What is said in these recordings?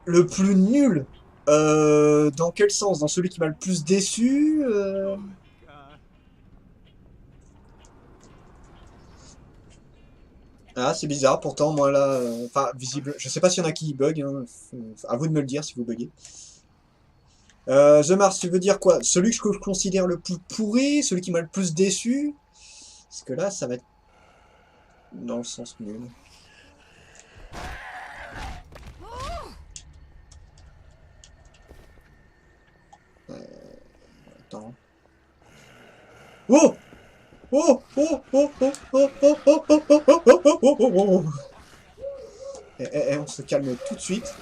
Le plus nul dans quel sens? Dans celui qui m'a le plus déçu Ah, c'est bizarre, pourtant, moi là... Enfin, visible... Je sais pas s'il y en a qui bug, hein. À vous de me le dire si vous buguez. The Mars, tu veux dire quoi? Celui que je considère le plus pourri, celui qui m'a le plus déçu? Parce que là, ça va être dans le sens nul. Attends. Oh! Oh! Oh! Oh! Oh! Oh! Oh! Oh! Oh! Oh! Oh! Oh! Oh! Oh! Oh! On se calme tout de suite.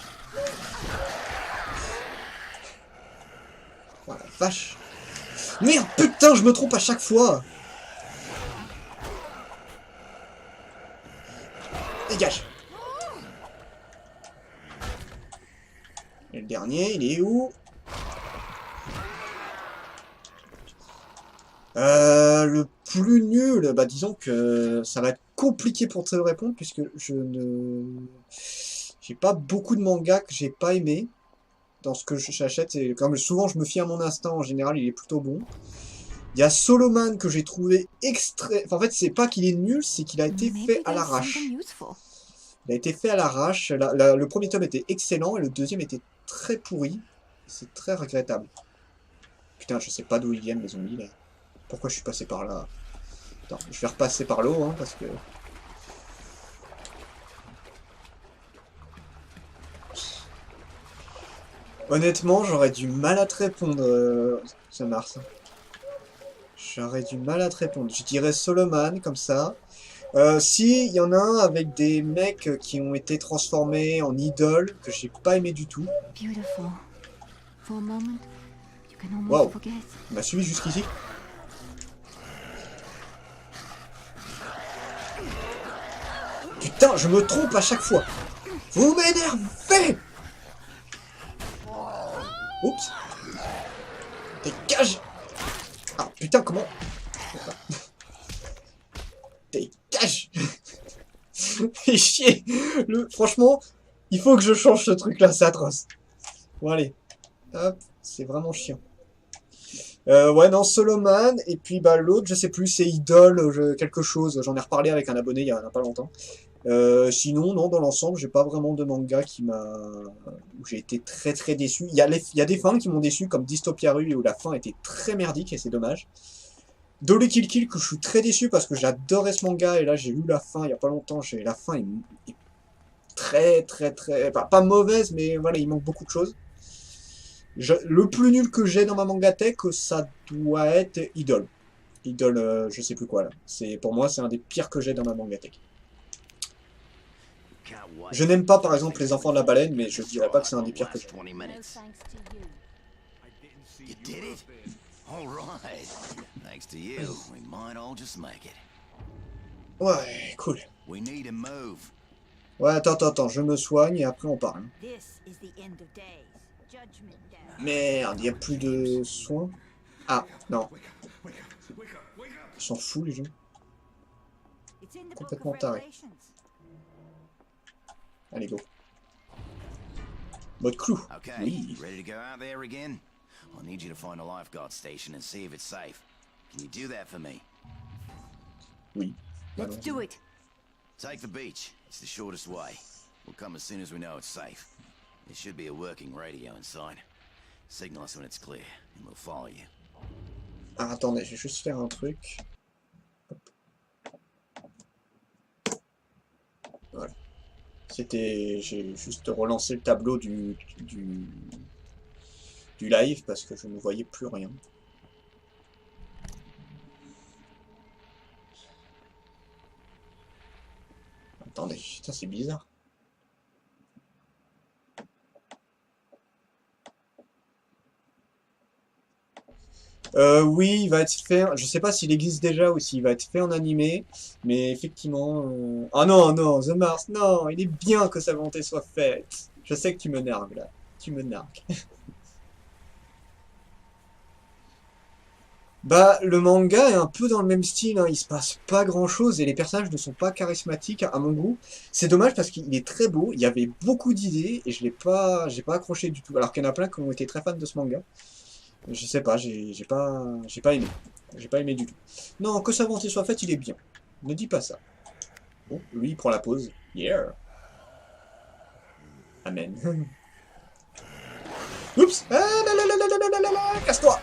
Oh la vache! Merde, putain, je me trompe à chaque fois! Dégage! Et le dernier, il est où? Le plus nul, bah disons que ça va être compliqué pour te répondre puisque je ne... J'ai pas beaucoup de mangas que j'ai pas aimé dans ce que j'achète. Et comme souvent je me fie à mon instinct, en général il est plutôt bon. Il y a Soloman que j'ai trouvé extrait... Enfin, en fait c'est pas qu'il est nul, c'est qu'il a été fait Maybe à there's something l'arrache. useful. Il a été fait à l'arrache. Le premier tome était excellent et le deuxième était très pourri. C'est très regrettable. Putain, je sais pas d'où ils viennent les zombies là. Pourquoi je suis passé par là? Attends, je vais repasser par l'eau, hein, parce que... Honnêtement, j'aurais du mal à te répondre, ce Mars. J'aurais du mal à te répondre. Je dirais Solomon, comme ça. Si, il y en a un avec des mecs qui ont été transformés en idoles, que j'ai pas aimé du tout. Beautiful. For a moment, you can almost Waouh, forget. il m'a suivi jusqu'ici. Putain, je me trompe à chaque fois. Vous m'énervez! Oups. Dégage! Ah, putain, comment? Dégage! Fais chier! Franchement, il faut que je change ce truc-là, c'est atroce. Bon, allez. Hop, c'est vraiment chiant. Ouais, non, Soloman, et puis bah l'autre, je sais plus, c'est Idol, quelque chose. J'en ai reparlé avec un abonné il y a pas longtemps. Sinon, non, dans l'ensemble, j'ai pas vraiment de manga qui m'a... où j'ai été très très déçu. Il y a des fins qui m'ont déçu, comme Dystopia Rue, où la fin était très merdique, et c'est dommage. Dolly Kill Kill, que je suis très déçu parce que j'adorais ce manga, et là j'ai lu la fin il y a pas longtemps, la fin est très très très... Enfin, pas mauvaise, mais voilà, il manque beaucoup de choses. Le plus nul que j'ai dans ma mangatech, ça doit être Idol. Idol, je sais plus quoi là. Pour moi, c'est un des pires que j'ai dans ma mangatech. Je n'aime pas par exemple les enfants de la baleine, mais je dirais pas que c'est un des pires que j'ai. No thanks to you. You did it? All right. Thanks to you, we might all just make it. Ouais, cool. We need a move. Ouais, attends, je me soigne et après on parle. This is the end of days. Judgment Day. Merde, il y a plus de soins. Ah, non, ils s'en foutent les gens. It's in the book Complètement of taré. Revelations. Allez, go. Mode clou. Okay, Oui. ready to go out there again? I need you to find a lifeguard station and see if it's safe. Can you do that for me? Oui. Let's Allons-y. do it. Take the beach. It's the shortest way. We'll come as soon as we know it's safe. There should be a working radio inside. Signal us when it's clear, and we'll follow you. Ah, attendez, je vais juste faire un truc. Voilà. J'ai juste relancé le tableau du live parce que je ne voyais plus rien. Attendez, ça c'est bizarre. Oui, il va être fait. Je sais pas s'il existe déjà ou s'il va être fait en animé, mais effectivement. Ah non, non, The Mars, non, il est bien que sa volonté soit faite. Je sais que tu me nargues là. Tu me nargues. Bah, le manga est un peu dans le même style, hein. Il se passe pas grand-chose et les personnages ne sont pas charismatiques à mon goût. C'est dommage parce qu'il est très beau, il y avait beaucoup d'idées et j'ai pas accroché du tout. Alors qu'il y en a plein qui ont été très fans de ce manga. Je sais pas, j'ai pas aimé. J'ai pas aimé du tout. Non, que sa volonté soit faite, il est bien. Ne dis pas ça. Bon, lui, il prend la pause. Yeah. Amen. Oups. Ah là là là là là là là là, casse-toi.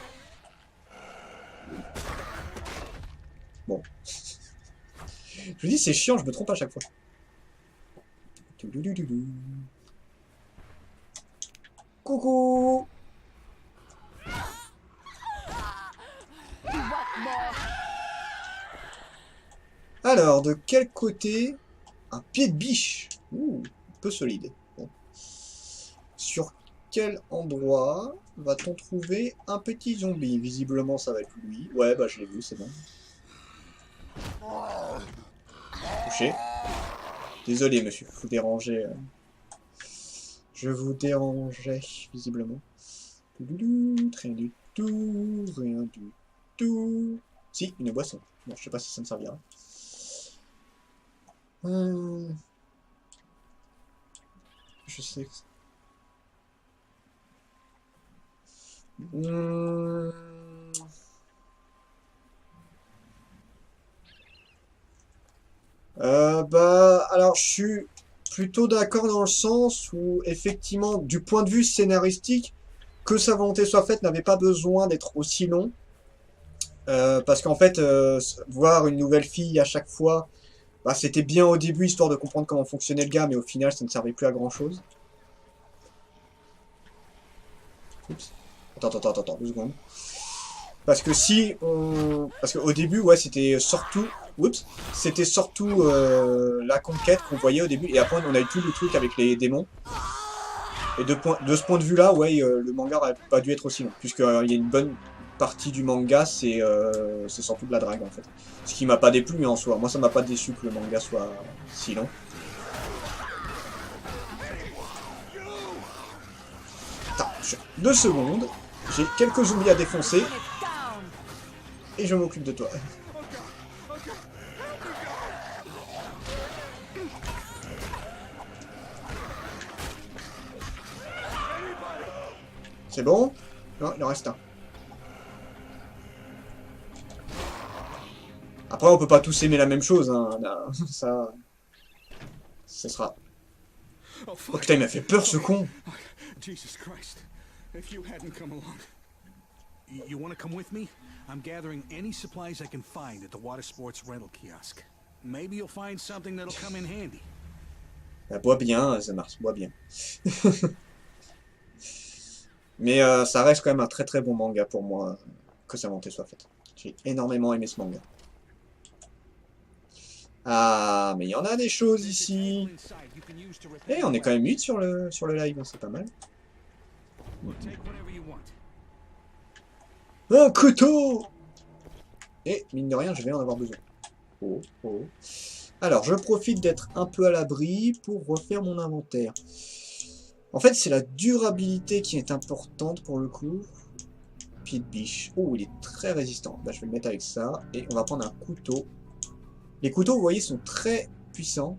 Bon. Je vous dis, c'est chiant, je me trompe à chaque fois. Touloulouloulou. Coucou. Alors, de quel côté? Un pied de biche. Ouh, un peu solide. Bon. Sur quel endroit va-t-on trouver un petit zombie? Visiblement, ça va être lui. Ouais, bah je l'ai vu, c'est bon. Touché. Désolé, monsieur, je vous dérangeais. Je vous dérangeais, visiblement. Rien du tout, rien du tout. Si, une boisson. Bon, je sais pas si ça me servira. Je sais que... Bah, alors je suis plutôt d'accord dans le sens où, effectivement, du point de vue scénaristique, que sa volonté soit faite n'avait pas besoin d'être aussi long. Parce qu'en fait, voir une nouvelle fille à chaque fois, bah, c'était bien au début, histoire de comprendre comment fonctionnait le gars, mais au final, ça ne servait plus à grand chose. Oups. Attends, 2 secondes. Parce que si on... Parce qu'au début, ouais, c'était surtout... Oups. C'était surtout la conquête qu'on voyait au début. Et après, on a eu tout le truc avec les démons. Et de ce point de vue-là, ouais, le manga n'aurait pas dû être aussi long. Puisqu'il y a une bonne partie du manga, c'est surtout de la drague, en fait. Ce qui m'a pas déplu en soi. Moi, ça m'a pas déçu que le manga soit si long. Attends, 2 secondes. J'ai quelques zombies à défoncer. Et je m'occupe de toi. C'est bon? Non, il en reste un. Après, on peut pas tous aimer la même chose, hein. Ça... Ça sera... Oh, Oh fuck. putain, il m'a fait peur, ce con. Jesus Christ. If you hadn't come along. You want to come with me? I'm gathering any supplies I can find at the water sports rental kiosk. Maybe you'll find something that'll come in handy. Bah, bois bien, ça marche, bois bien. Mais ça reste quand même un très très bon manga pour moi, que sa volonté soit faite. J'ai énormément aimé ce manga. Ah, mais il y en a des choses ici. Et on est quand même 8 sur le live, hein, c'est pas mal. Take whatever you want. Un couteau! Et, mine de rien, je vais en avoir besoin. Oh, oh. Alors, je profite d'être un peu à l'abri pour refaire mon inventaire. En fait, c'est la durabilité qui est importante pour le coup. Pied de biche. Oh, il est très résistant. Bah, je vais le mettre avec ça. Et on va prendre un couteau. Les couteaux, vous voyez, sont très puissants.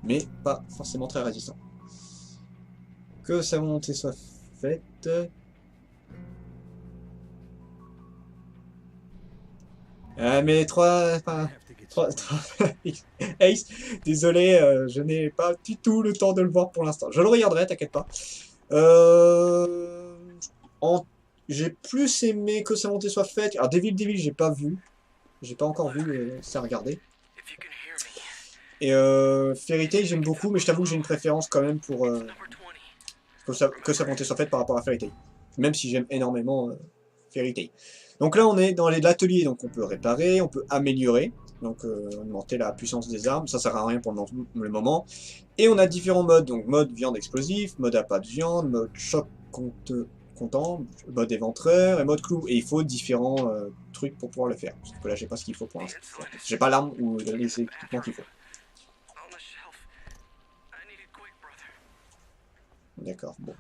Mais pas forcément très résistants. Que sa volonté soit faite. Ah, mais 3... Enfin, 3... Ace, désolé, je n'ai pas du tout le temps de le voir pour l'instant. Je le regarderai, t'inquiète pas. En... J'ai plus aimé que sa volonté soit faite. Alors, Devil, j'ai pas vu. J'ai pas encore vu, ça regarder. Et Fairy Tail, j'aime beaucoup, mais je t'avoue que j'ai une préférence quand même pour que sa volonté soit faite par rapport à Fairy Tail. Même si j'aime énormément Fairy Tail. Donc là, on est dans l'atelier, donc on peut réparer, on peut améliorer, donc augmenter la puissance des armes, ça sert à rien pour le moment. Et on a différents modes, donc mode viande explosif, mode appât de viande, mode choc comptant, mode éventreur et mode clou. Et il faut différents trucs pour pouvoir le faire. Parce que là, j'ai pas ce qu'il faut pour l'instant. J'ai pas l'arme ou les équipements qu'il faut. D'accord, bon.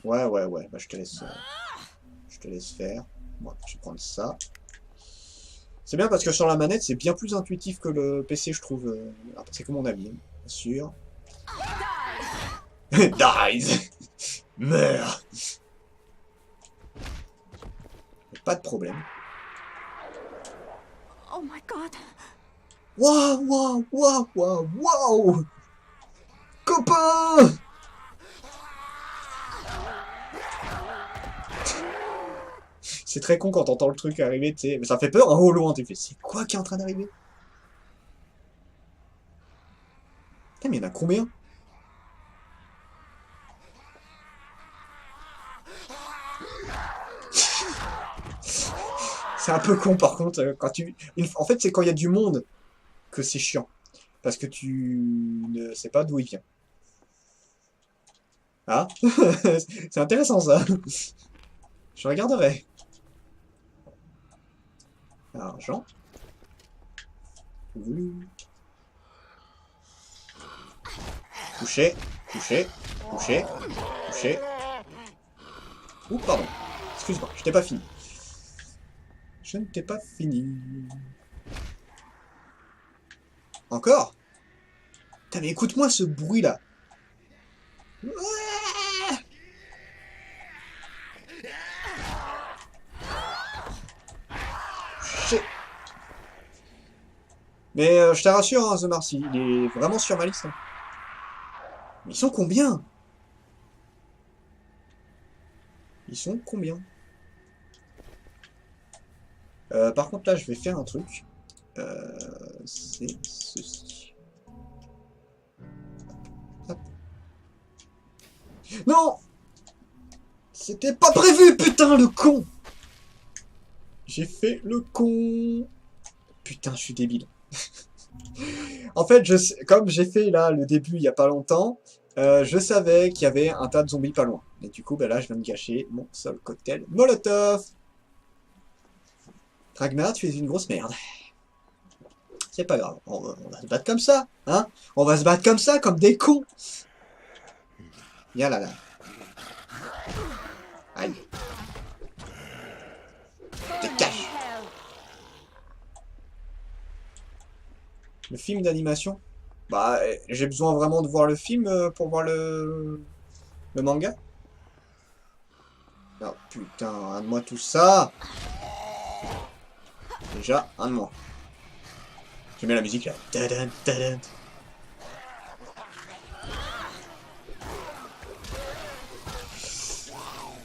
Ouais, bah je te laisse. je te laisse faire. Moi, je vais prendre ça. C'est bien parce que sur la manette, c'est bien plus intuitif que le PC, je trouve. C'est que mon avis, hein, bien sûr. Dies. Meurs. Pas de problème. Oh my god. Waouh, waouh, waouh, waouh, waouh. Copain. C'est très con quand t'entends le truc arriver, tu sais. Mais ça fait peur, hein, au loin, t'es fait. C'est quoi qui est en train d'arriver? Putain, mais il y en a combien? C'est un peu con par contre, quand tu... En fait, c'est quand il y a du monde que c'est chiant. Parce que tu ne sais pas d'où il vient. Ah. C'est intéressant ça. Je regarderai. Argent. Coucher, coucher, coucher, coucher. Ouh, pardon. Excuse-moi, je t'ai pas fini. Je ne t'ai pas fini. Encore? Putain, mais écoute-moi ce bruit-là. Mais je te rassure, hein, The Marcy, il est vraiment sur ma liste. Hein. Mais ils sont combien? Ils sont combien? Par contre, là, je vais faire un truc. C'est ceci. Hop. Non! C'était pas prévu, putain, le con! J'ai fait le con. Putain, je suis débile. En fait, comme j'ai fait là le début il y a pas longtemps, je savais qu'il y avait un tas de zombies pas loin. Et du coup, ben là, je viens de gâcher mon seul cocktail Molotov. Ragnar, tu es une grosse merde. C'est pas grave, on va se battre comme ça, hein? On va se battre comme ça, comme des cons. Viens là, là. Aïe. Dégage. Le film d'animation? Bah, j'ai besoin vraiment de voir le film pour voir le manga? Oh putain, un de moi tout ça! Déjà, un de moi. J'aime bien la musique là. Tadam, tadam.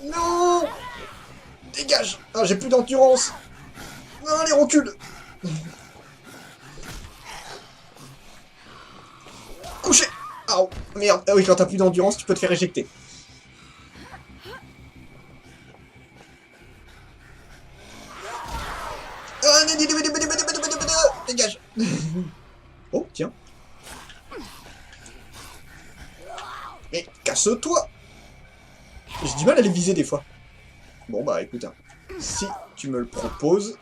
Non! Dégage! Ah, j'ai plus d'endurance! Non, les recules! Couché! Ah, oh, merde! Ah oui, quand t'as plus d'endurance, tu peux te faire éjecter. Dégage! Oh, tiens. Mais casse-toi! J'ai du mal à les viser des fois. Bon bah écoute, hein. Si tu me le proposes...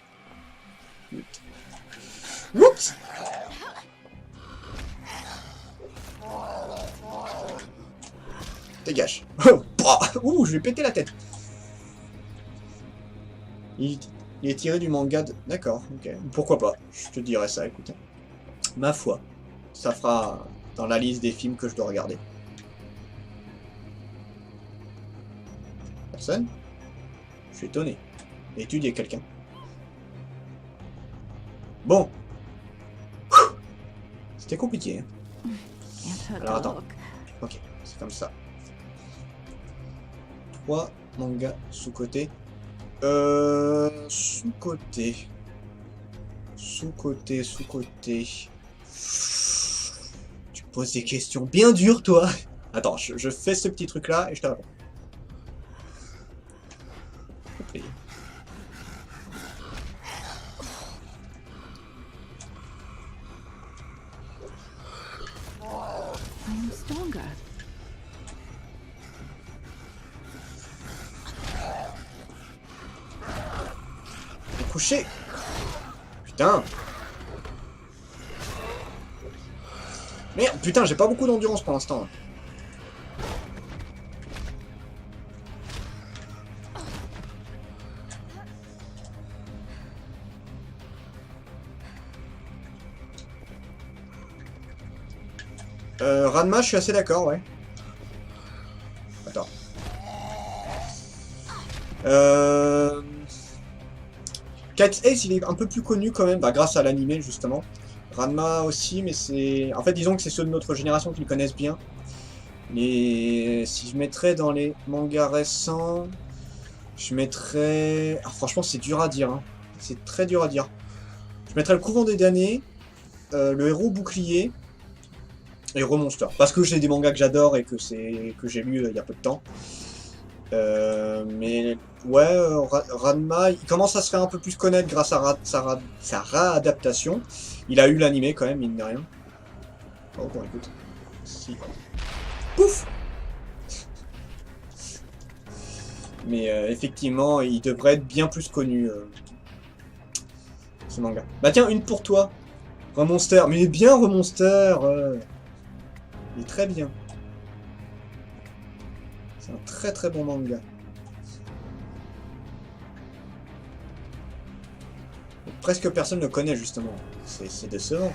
Oups! Dégage. Ouh, je vais péter la tête. Il est tiré du manga de... D'accord, ok. Pourquoi pas? Je te dirai ça, écoute. Ma foi. Ça fera dans la liste des films que je dois regarder. Personne? Je suis étonné. Étude, il y a quelqu'un. Bon. C'était compliqué. Hein. Alors attends. Ok, c'est comme ça. 3 mangas sous-côté. Sous-côté. Sous-côté, sous-côté. Tu poses des questions bien dures, toi. Attends, je fais ce petit truc-là et je te réponds. Okay. I'm stronger. Couché. Putain. Merde, putain, j'ai pas beaucoup d'endurance pour l'instant. Ranma, je suis assez d'accord, ouais. Attends. Cat Ace, il est un peu plus connu quand même, bah, grâce à l'anime justement. Ranma aussi, mais c'est... En fait, disons que c'est ceux de notre génération qui le connaissent bien. Et si je mettrais dans les mangas récents, je mettrais... Ah, franchement, c'est dur à dire. Hein. C'est très dur à dire. Je mettrais le couvent des damnés, le héros bouclier, et Héros Monster. Parce que j'ai des mangas que j'adore et que j'ai lu il y a peu de temps. Mais ouais, Ranma, il commence à se faire un peu plus connaître grâce à sa réadaptation. Il a eu l'anime quand même, mine de rien. Oh bon, écoute. Si. Pouf. Mais effectivement, il devrait être bien plus connu, ce manga. Bah tiens, une pour toi. Remonster. Mais il est bien, Remonster. Il est très bien. C'est un très très bon manga. Presque personne ne le connaît justement. C'est décevant.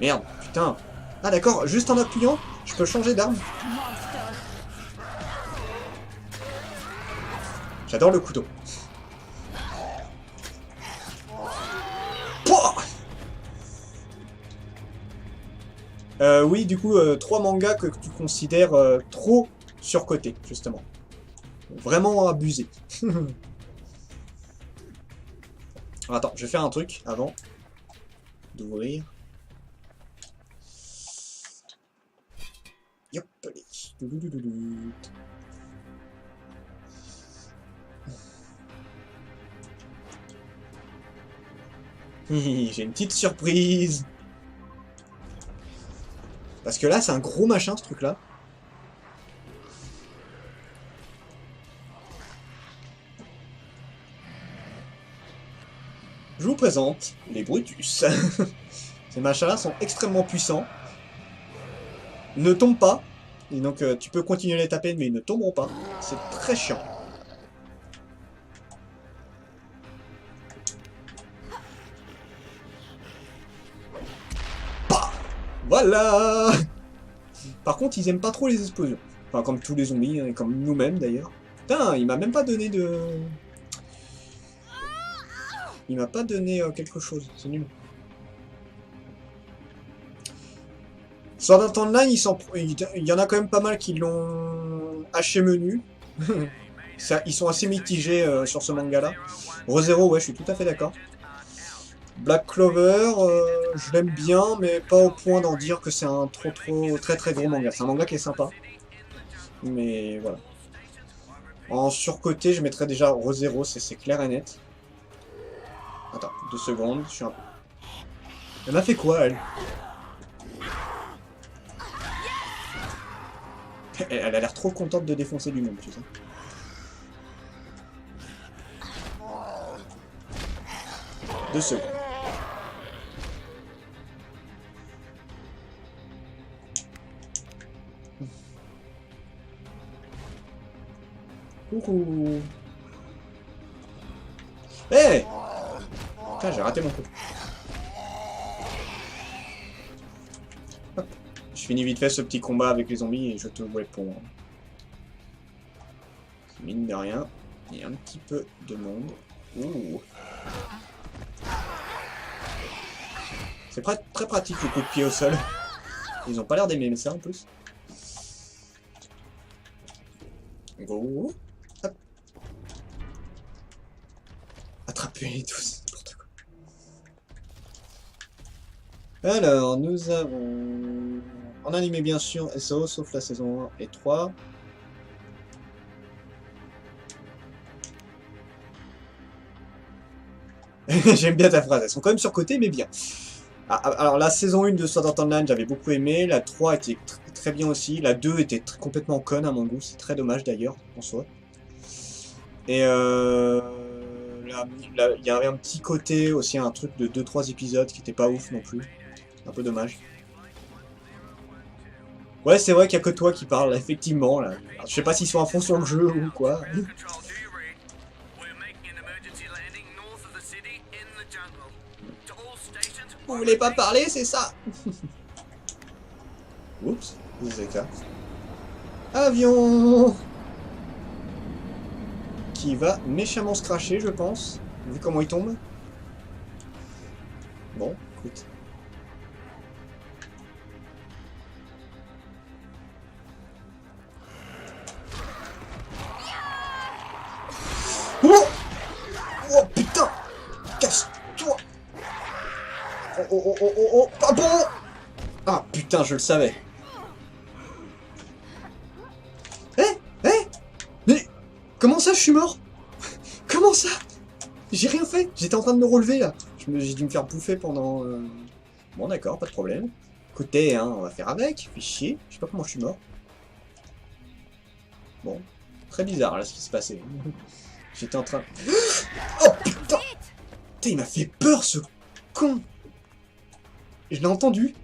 Merde, putain. Ah d'accord, juste en appuyant, je peux changer d'arme. J'adore le couteau. Oui, du coup, 3 mangas que tu considères trop surcotés, justement. Vraiment abusés. Attends, je vais faire un truc avant d'ouvrir. Yop, allez. J'ai une petite surprise. Parce que là, c'est un gros machin, ce truc-là. Je vous présente les Brutus. Ces machins-là sont extrêmement puissants. Ne tombent pas. Et donc, tu peux continuer à les taper, mais ils ne tomberont pas. C'est très chiant. Voilà. Par contre, ils aiment pas trop les explosions. Enfin, comme tous les zombies, hein, comme nous-mêmes d'ailleurs. Putain, il m'a même pas donné de... Il m'a pas donné quelque chose, c'est nul. Sword Art Online, il y en a quand même pas mal qui l'ont haché menu. Ils sont assez mitigés sur ce manga-là. Re:Zero, ouais, je suis tout à fait d'accord. Black Clover, je l'aime bien, mais pas au point d'en dire que c'est un très très gros manga. C'est un manga qui est sympa. Mais voilà. En surcoté, je mettrais déjà Re:Zero, c'est clair et net. Attends, 2 secondes, je suis un peu... Elle m'a fait quoi, elle? Elle a l'air trop contente de défoncer du monde, tu sais. Deux secondes. Coucou. Hé hey. Putain, j'ai raté mon coup. Hop. Je finis vite fait ce petit combat avec les zombies et je te réponds. Mine de rien, il y a un petit peu de monde. Ouh. C'est très pratique le coup de pied au sol. Ils ont pas l'air d'aimer ça en plus. Go. Hop. Attrapez-les tous. N'importe quoi. Alors, nous avons... En animé bien sûr, SO, sauf la saison 1 et 3. J'aime bien ta phrase, elles sont quand même surcotées, mais bien. Alors, la saison 1 de Sword Art Online, j'avais beaucoup aimé. La 3 était très bien aussi. La 2 était complètement conne à mon goût. C'est très dommage d'ailleurs, en soi. Et il y avait un petit côté aussi, un truc de 2-3 épisodes qui était pas ouf non plus. Un peu dommage. Ouais, c'est vrai qu'il n'y a que toi qui parle, effectivement. Là. Alors, je sais pas s'ils sont à fond sur le jeu ou quoi. Vous voulez pas parler, c'est ça? Oups, c'est ça. Avion qui va méchamment se cracher, je pense, vu comment il tombe. Bon, écoute. Oh! Oh putain! Casse-toi! Oh! Pas bon! Ah putain, je le savais. Mais comment ça, je suis mort? Comment ça? J'ai rien fait. J'étais en train de me relever là. J'ai dû me faire bouffer pendant. Bon d'accord, pas de problème. Écoutez, hein, on va faire avec. Fais chier. Je sais pas comment je suis mort. Bon, très bizarre là ce qui se passait. J'étais en train. Oh putain! Putain, il m'a fait peur ce con. Je l'ai entendu.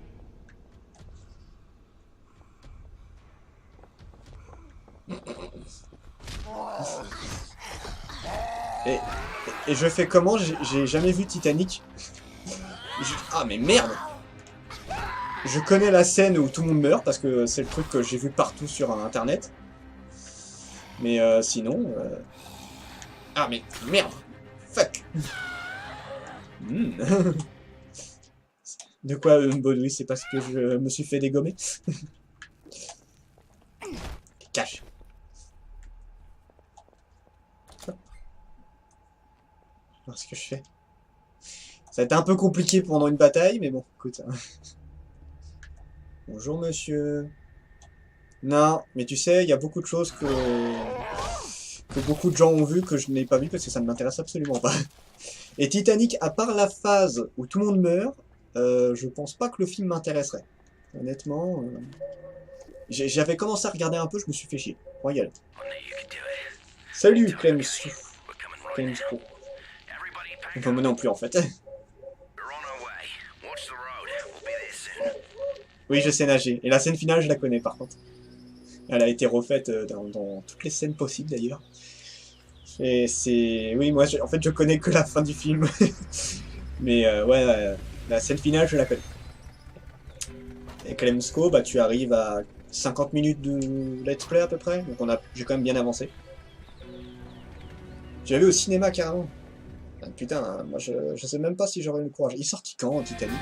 Et je fais comment? J'ai jamais vu Titanic. Ah mais merde! Je connais la scène où tout le monde meurt parce que c'est le truc que j'ai vu partout sur internet. Mais sinon... Ah mais merde! Fuck! De quoi, Baudouin? C'est parce que je me suis fait dégommer? Cache! Alors, ce que je fais. Ça a été un peu compliqué pendant une bataille, mais bon, écoute. Bonjour monsieur. Non, mais tu sais, il y a beaucoup de choses que beaucoup de gens ont vu que je n'ai pas vu parce que ça ne m'intéresse absolument pas. Et Titanic, à part la phase où tout le monde meurt, je pense pas que le film m'intéresserait. Honnêtement, j'avais commencé à regarder un peu, je me suis fait chier. Royal. Salut Clem. Enfin, moi non plus en fait. Oui, je sais nager. Et la scène finale, je la connais par contre. Elle a été refaite dans toutes les scènes possibles d'ailleurs. Et c'est... Oui, moi, en fait, je connais que la fin du film. Mais ouais, la scène finale, je la connais. Et Clemsko, bah, tu arrives à 50 minutes de let's play à peu près. Donc j'ai quand même bien avancé. J'ai vu au cinéma carrément. Ah, putain, moi je sais même pas si j'aurais eu le courage. Il est sorti quand, Titanic?